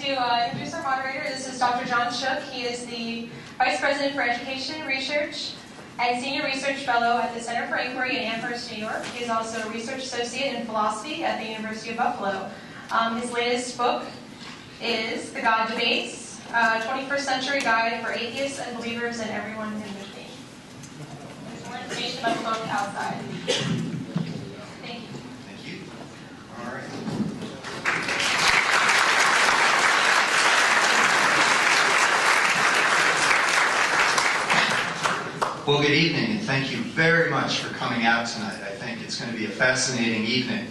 to introduce our moderator. This is Dr. John Shook. He is the Vice President for Education and Research and Senior Research Fellow at the Center for Inquiry in Amherst, New York. He is also a Research Associate in Philosophy at the University of Buffalo. His latest book is The God Debates, 21st Century Guide for Atheists and Believers and Everyone in Between. There's more information about the book outside. Thank you. Thank you. All right. Well, good evening, and thank you very much for coming out tonight. I think it's going to be a fascinating evening.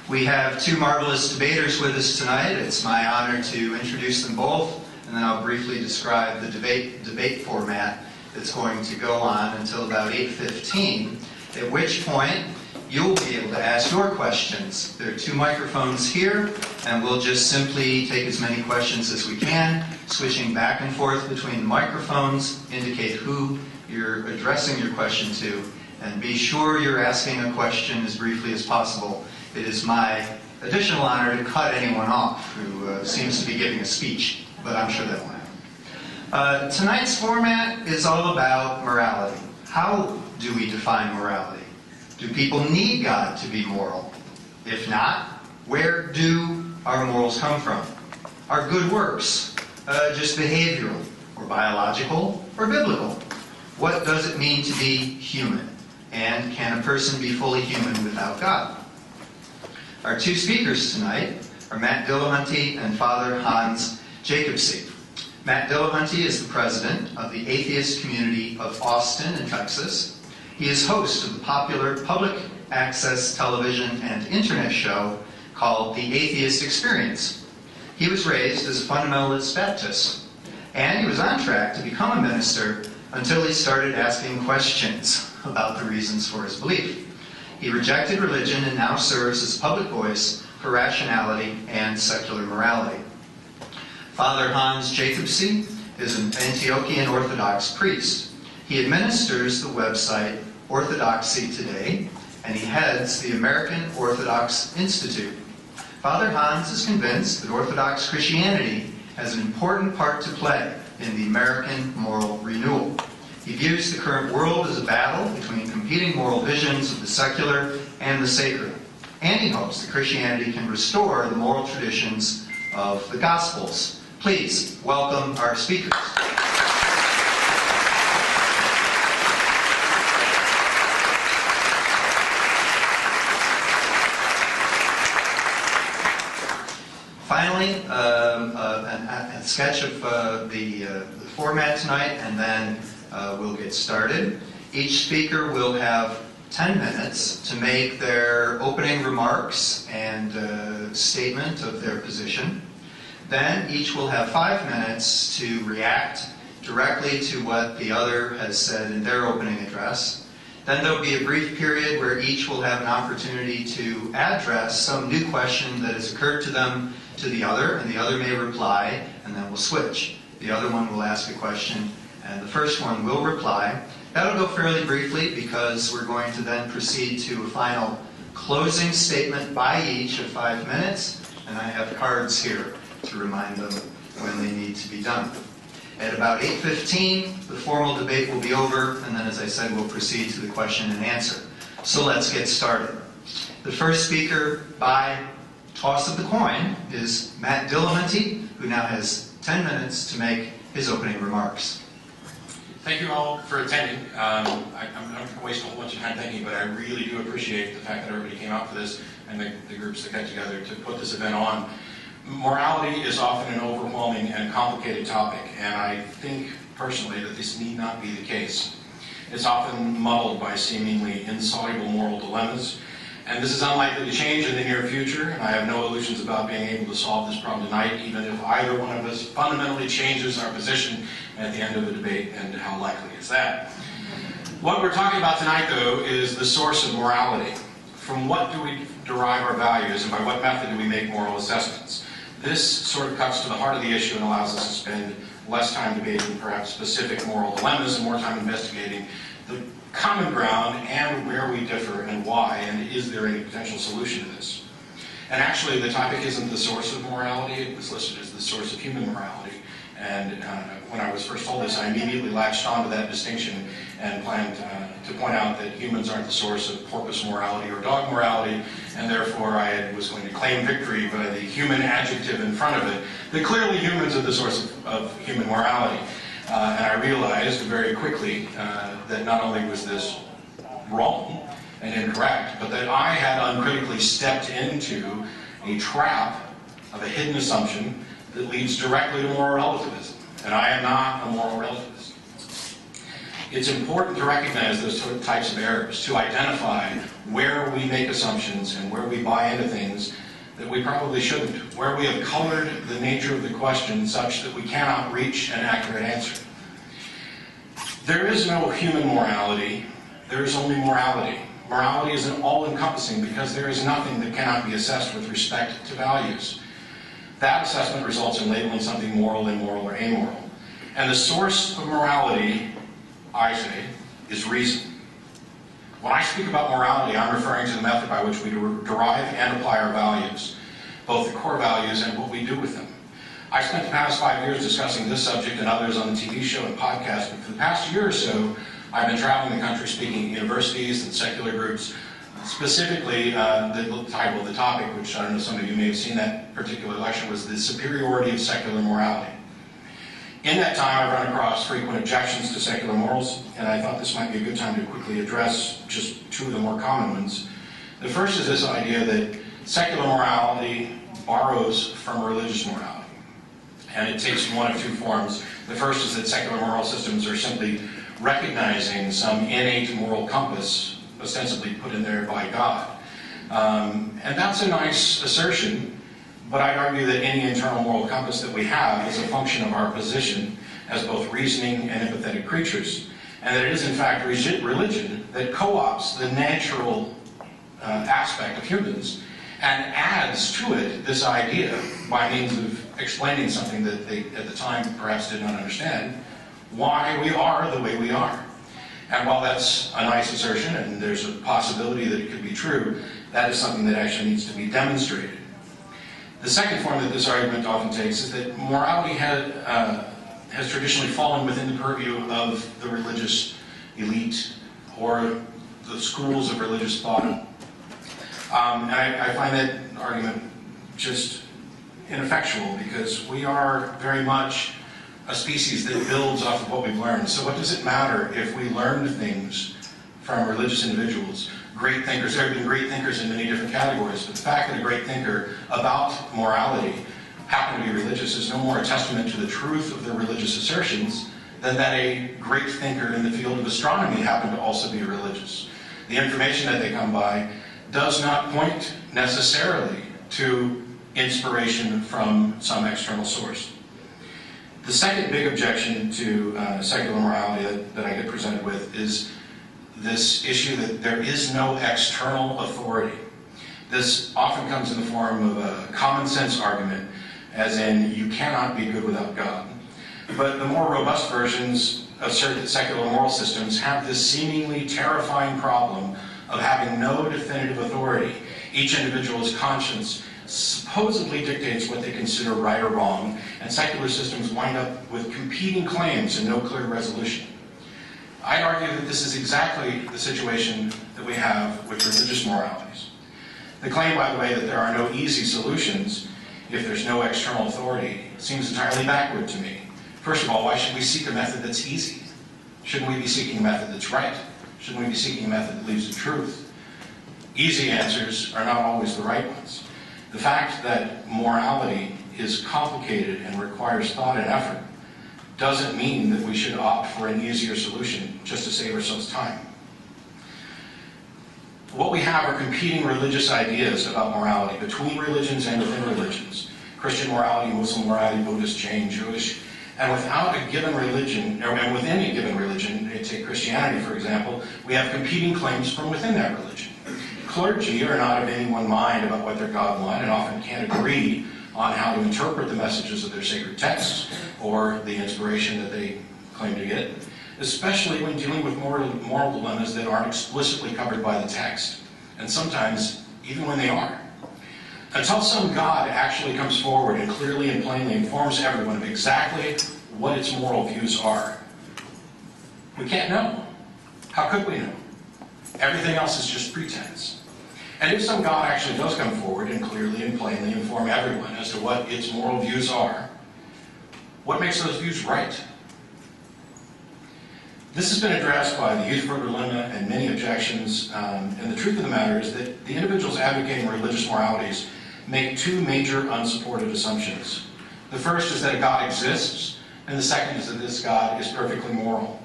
We have two marvelous debaters with us tonight. It's my honor to introduce them both, and then I'll briefly describe the debate format that's going to go on until about 8:15, at which point you'll be able to ask your questions. There are two microphones here, and we'll just simply take as many questions as we can, switching back and forth between the microphones, indicate who you're addressing your question to, and be sure you're asking a question as briefly as possible. It is my additional honor to cut anyone off who seems to be giving a speech, but I'm sure that won't happen. Tonight's format is all about morality. How do we define morality? Do people need God to be moral? If not, where do our morals come from? Are good works just behavioral, or biological, or biblical? What does it mean to be human? And can a person be fully human without God? Our two speakers tonight are Matt Dillahunty and Father Hans Jacobsi. Matt Dillahunty is the president of the Atheist Community of Austin in Texas. He is host of the popular public access television and internet show called The Atheist Experience. He was raised as a fundamentalist Baptist, and he was on track to become a minister until he started asking questions about the reasons for his belief. He rejected religion and now serves as a public voice for rationality and secular morality. Father Hans Jacobsi is an Antiochian Orthodox priest. He administers the website Orthodoxy Today, and he heads the American Orthodox Institute. Father Hans is convinced that Orthodox Christianity has an important part to play in the American moral renewal. He views the current world as a battle between competing moral visions of the secular and the sacred, and he hopes that Christianity can restore the moral traditions of the Gospels. Please welcome our speakers. Finally, a sketch of the format tonight, and then we'll get started. Each speaker will have 10 minutes to make their opening remarks and statement of their position. Then each will have 5 minutes to react directly to what the other has said in their opening address. Then there'll be a brief period where each will have an opportunity to address some new question that has occurred to them to the other, and the other may reply, and then we'll switch. The other one will ask a question, and the first one will reply. That'll go fairly briefly because we're going to then proceed to a final closing statement by each of 5 minutes, and I have cards here to remind them when they need to be done. At about 8:15, the formal debate will be over, and then, as I said, we'll proceed to the question and answer. So let's get started. The first speaker by toss of the coin is Matt Dillahunty, who now has 10 minutes to make his opening remarks. Thank you all for attending. I'm not going to waste a whole bunch of time thanking you, but I really do appreciate the fact that everybody came out for this and the groups that got together to put this event on. Morality is often an overwhelming and complicated topic, and I think personally that this need not be the case. It's often muddled by seemingly insoluble moral dilemmas, and this is unlikely to change in the near future, and I have no illusions about being able to solve this problem tonight, even if either one of us fundamentally changes our position at the end of the debate, and how likely is that? What we're talking about tonight, though, is the source of morality. From what do we derive our values, and by what method do we make moral assessments? This sort of cuts to the heart of the issue and allows us to spend less time debating perhaps specific moral dilemmas and more time investigating the common ground and where we differ and why, and is there any potential solution to this. And actually, the topic isn't the source of morality. It was listed as the source of human morality. And when I was first told this, I immediately latched onto that distinction and planned to point out that humans aren't the source of porpoise morality or dog morality, and therefore I was going to claim victory by the human adjective in front of it, that clearly humans are the source of human morality. And I realized very quickly that not only was this wrong and incorrect, but that I had uncritically stepped into a trap of a hidden assumption that leads directly to moral relativism. And I am not a moral relativist. It's important to recognize those types of errors, to identify where we make assumptions and where we buy into things that we probably shouldn't, where we have colored the nature of the question such that we cannot reach an accurate answer. There is no human morality, there is only morality. Morality is an all-encompassing because there is nothing that cannot be assessed with respect to values. That assessment results in labeling something moral, immoral, or amoral. And the source of morality, I say, is reason. When I speak about morality, I'm referring to the method by which we derive and apply our values, both the core values and what we do with them. I spent the past 5 years discussing this subject and others on the TV show and podcast, but for the past year or so, I've been traveling the country speaking at universities and secular groups. Specifically, the title of the topic, which I don't know, some of you may have seen that particular lecture, was The Superiority of Secular Morality. In that time, I've run across frequent objections to secular morals, and I thought this might be a good time to quickly address just two of the more common ones. The first is this idea that secular morality borrows from religious morality, and it takes one of two forms. The first is that secular moral systems are simply recognizing some innate moral compass ostensibly put in there by God. And that's a nice assertion, but I'd argue that any internal moral compass that we have is a function of our position as both reasoning and empathetic creatures, and that it is in fact religion that co-opts the natural aspect of humans and adds to it this idea by means of explaining something that they at the time perhaps did not understand, why we are the way we are. And while that's a nice assertion, and there's a possibility that it could be true, that is something that actually needs to be demonstrated. The second form that this argument often takes is that morality has traditionally fallen within the purview of the religious elite or the schools of religious thought. And I find that argument just ineffectual, because we are very much a species that builds off of what we've learned. So what does it matter if we learned things from religious individuals, great thinkers? There have been great thinkers in many different categories, but the fact that a great thinker about morality happened to be religious is no more a testament to the truth of their religious assertions than that a great thinker in the field of astronomy happened to also be religious. The information that they come by does not point necessarily to inspiration from some external source. The second big objection to secular morality that I get presented with is this issue that there is no external authority. This often comes in the form of a common sense argument, as in, you cannot be good without God. But the more robust versions assert that secular moral systems have this seemingly terrifying problem of having no definitive authority. Each individual's conscience supposedly dictates what they consider right or wrong, and secular systems wind up with competing claims and no clear resolution. I argue that this is exactly the situation that we have with religious moralities. The claim, by the way, that there are no easy solutions if there's no external authority seems entirely backward to me. First of all, why should we seek a method that's easy? Shouldn't we be seeking a method that's right? Shouldn't we be seeking a method that leads to truth? Easy answers are not always the right ones. The fact that morality is complicated and requires thought and effort doesn't mean that we should opt for an easier solution just to save ourselves time. What we have are competing religious ideas about morality between religions and within religions. Christian morality, Muslim morality, Buddhist, Jain, Jewish. And without a given religion, and within a given religion, take Christianity for example, we have competing claims from within that religion. Clergy are not of any one mind about what their God want, and often can't agree on how to interpret the messages of their sacred texts or the inspiration that they claim to get, especially when dealing with moral dilemmas that aren't explicitly covered by the text, and sometimes even when they are. Until some God actually comes forward and clearly and plainly informs everyone of exactly what its moral views are, we can't know. How could we know? Everything else is just pretense. And if some God actually does come forward and clearly and plainly inform everyone as to what its moral views are, what makes those views right? This has been addressed by the Youthford Dilemma and many objections, and the truth of the matter is that the individuals advocating religious moralities make two major unsupported assumptions. The first is that a God exists, and the second is that this God is perfectly moral.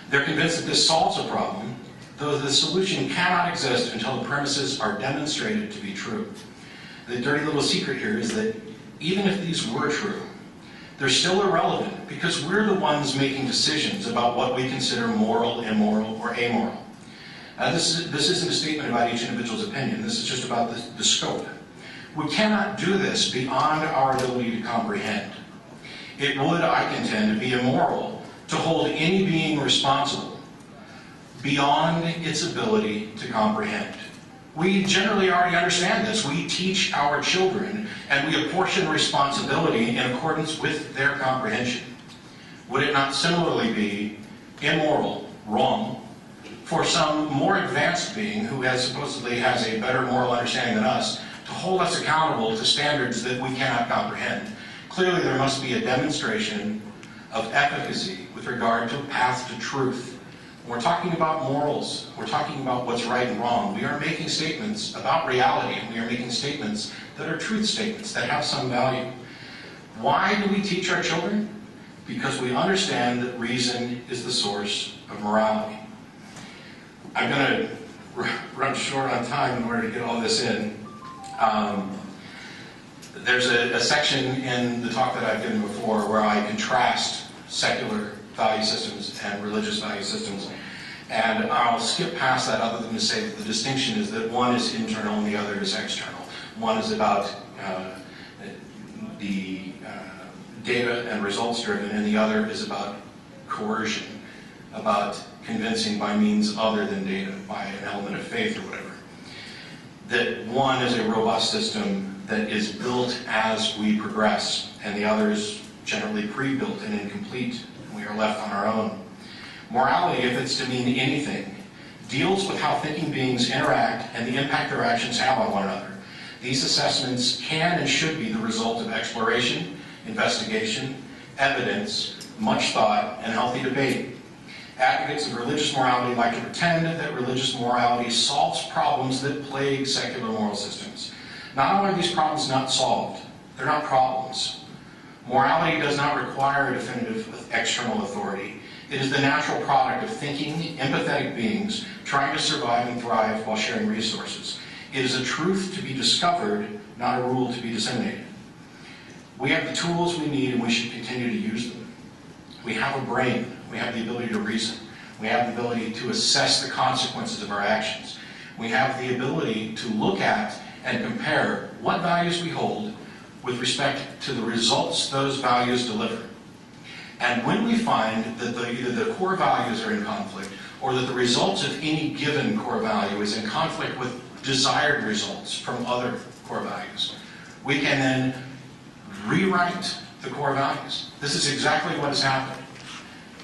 They're convinced that this solves a problem, though the solution cannot exist until the premises are demonstrated to be true. The dirty little secret here is that even if these were true, they're still irrelevant because we're the ones making decisions about what we consider moral, immoral, or amoral. This isn't a statement about each individual's opinion. This is just about the scope. We cannot do this beyond our ability to comprehend. It would, I contend, be immoral to hold any being responsible beyond its ability to comprehend. We generally already understand this. We teach our children, and we apportion responsibility in accordance with their comprehension. Would it not similarly be immoral, wrong, for some more advanced being who supposedly has a better moral understanding than us to hold us accountable to standards that we cannot comprehend? Clearly, there must be a demonstration of efficacy with regard to a path to truth. When we're talking about morals, we're talking about what's right and wrong. We are making statements about reality, and we are making statements that are truth statements that have some value. Why do we teach our children? Because we understand that reason is the source of morality. I'm going to run short on time in order to get all this in. There's a section in the talk that I've given before where I contrast secular value systems and religious value systems. And I'll skip past that other than to say that the distinction is that one is internal and the other is external. One is about the data and results driven, and the other is about coercion, about convincing by means other than data, by an element of faith or whatever. That one is a robust system that is built as we progress, and the other is generally pre-built and incomplete. We are left on our own. Morality, if it's to mean anything, deals with how thinking beings interact and the impact their actions have on one another. These assessments can and should be the result of exploration, investigation, evidence, much thought, and healthy debate. Advocates of religious morality like to pretend that religious morality solves problems that plague secular moral systems. Not only are these problems not solved, they're not problems. Morality does not require a definitive external authority. It is the natural product of thinking, empathetic beings trying to survive and thrive while sharing resources. It is a truth to be discovered, not a rule to be disseminated. We have the tools we need, and we should continue to use them. We have a brain. We have the ability to reason. We have the ability to assess the consequences of our actions. We have the ability to look at and compare what values we hold with respect to the results those values deliver. And when we find that either the core values are in conflict or that the results of any given core value is in conflict with desired results from other core values, we can then rewrite the core values. This is exactly what has happened.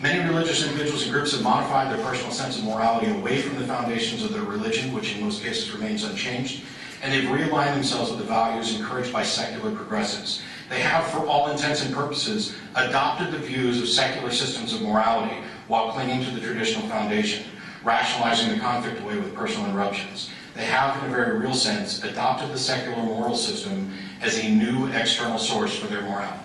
Many religious individuals and groups have modified their personal sense of morality away from the foundations of their religion, which in most cases remains unchanged, and they've realigned themselves with the values encouraged by secular progressives. They have, for all intents and purposes, adopted the views of secular systems of morality while clinging to the traditional foundation, rationalizing the conflict away with personal interruptions. They have, in a very real sense, adopted the secular moral system as a new external source for their morality.